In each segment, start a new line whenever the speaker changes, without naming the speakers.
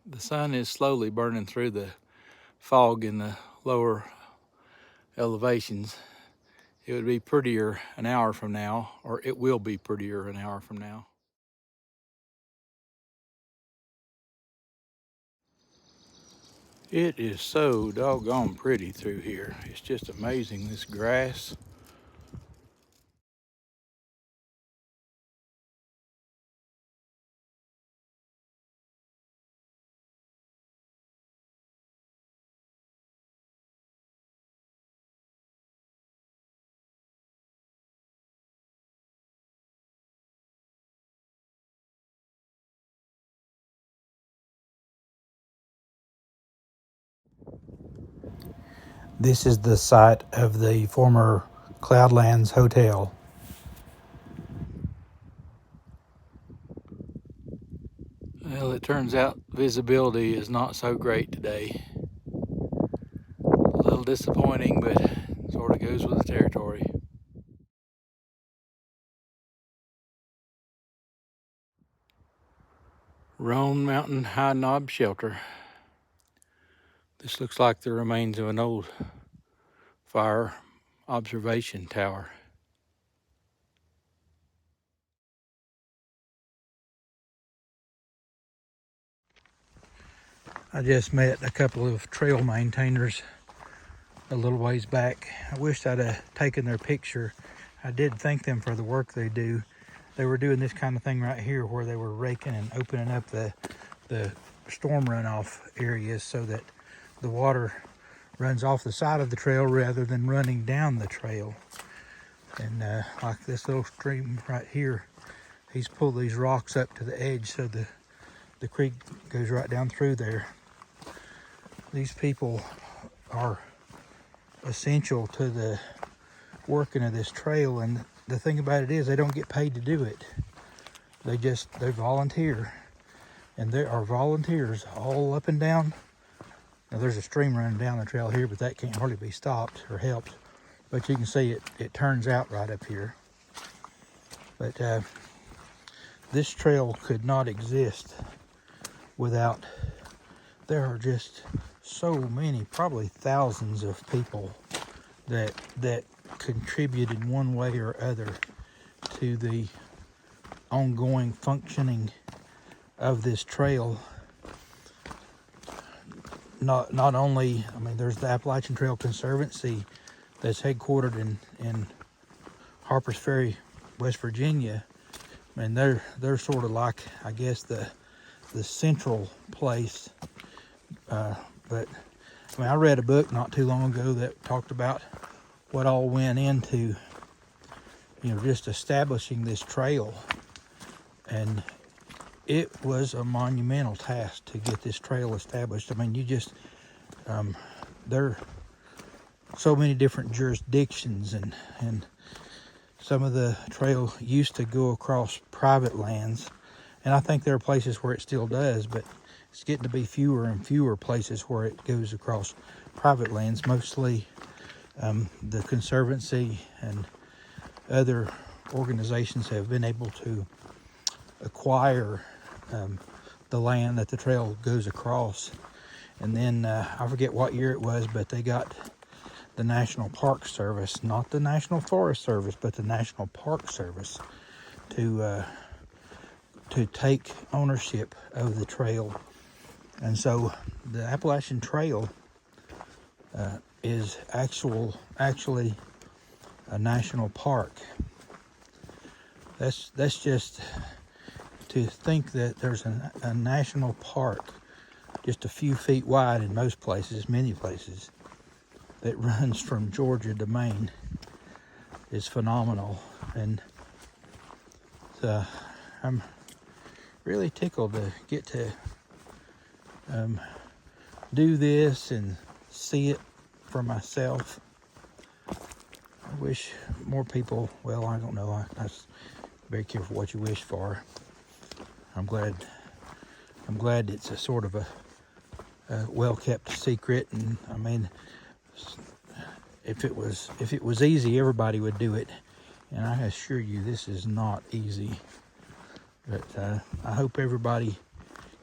The sun is slowly burning through the fog in the lower elevations. It would be prettier an hour from now, or it will be prettier an hour from now. It is so doggone pretty through here. It's just amazing, this grass.
This is the site of the former Cloudlands Hotel.
Well, it turns out visibility is not so great today. A little disappointing, but sort of goes with the territory. Roan Mountain High Knob Shelter. This looks like the remains of an old fire observation tower. I just met a couple of trail maintainers a little ways back. I wished I'd have taken their picture. I did thank them for the work they do. They were doing this kind of thing right here where they were raking and opening up the storm runoff areas so that the water runs off the side of the trail rather than running down the trail. And like this little stream right here, he's pulled these rocks up to the edge so the creek goes right down through there. These people are essential to the working of this trail, and the thing about it is they don't get paid to do it. They volunteer, and there are volunteers all up and down. Now there's a stream running down the trail here, but that can't hardly be stopped or helped. But you can see it turns out right up here. But this trail could not exist without, there are just so many, probably thousands of people that contribute in one way or other to the ongoing functioning of this trail. Not only, I mean, there's the Appalachian Trail Conservancy that's headquartered in Harpers Ferry, West Virginia, and they're sort of like, I guess, the central place. But I mean, I read a book not too long ago that talked about what all went into, just establishing this trail, and it was a monumental task to get this trail established. I mean, there are so many different jurisdictions, and some of the trail used to go across private lands, and I think there are places where it still does, but it's getting to be fewer and fewer places where it goes across private lands. Mostly the Conservancy and other organizations have been able to acquire the land that the trail goes across. And then I forget what year it was, but they got the National Park Service, not the National Forest Service, but the National Park Service, to take ownership of the trail. And so the Appalachian Trail is actually a national park. That's just, to think that there's a national park just a few feet wide in most places, many places, that runs from Georgia to Maine is phenomenal. And I'm really tickled to get to do this and see it for myself. I wish more people, well, I don't know, I was very careful what you wish for. I'm glad it's a sort of a well-kept secret, and I mean, if it was easy, everybody would do it, and I assure you this is not easy. But I hope everybody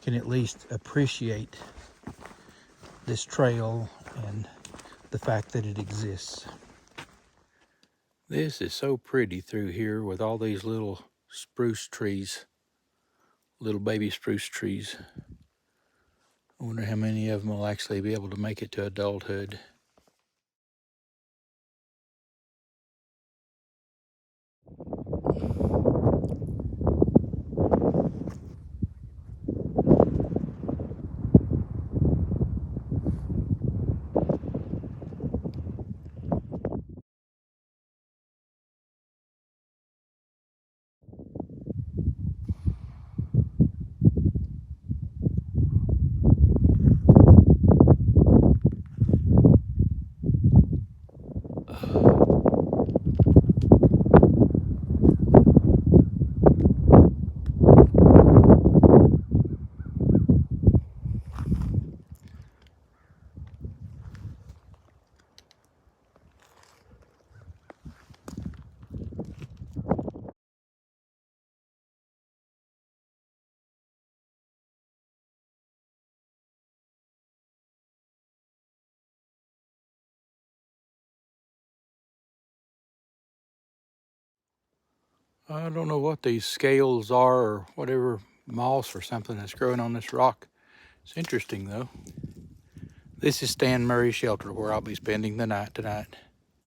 can at least appreciate this trail and the fact that it exists. This is so pretty through here with all these little spruce trees, little baby spruce trees. I wonder how many of them will actually be able to make it to adulthood. I don't know what these scales are or whatever, moss or something that's growing on this rock. It's interesting though. This is Stan Murray Shelter where I'll be spending the night tonight.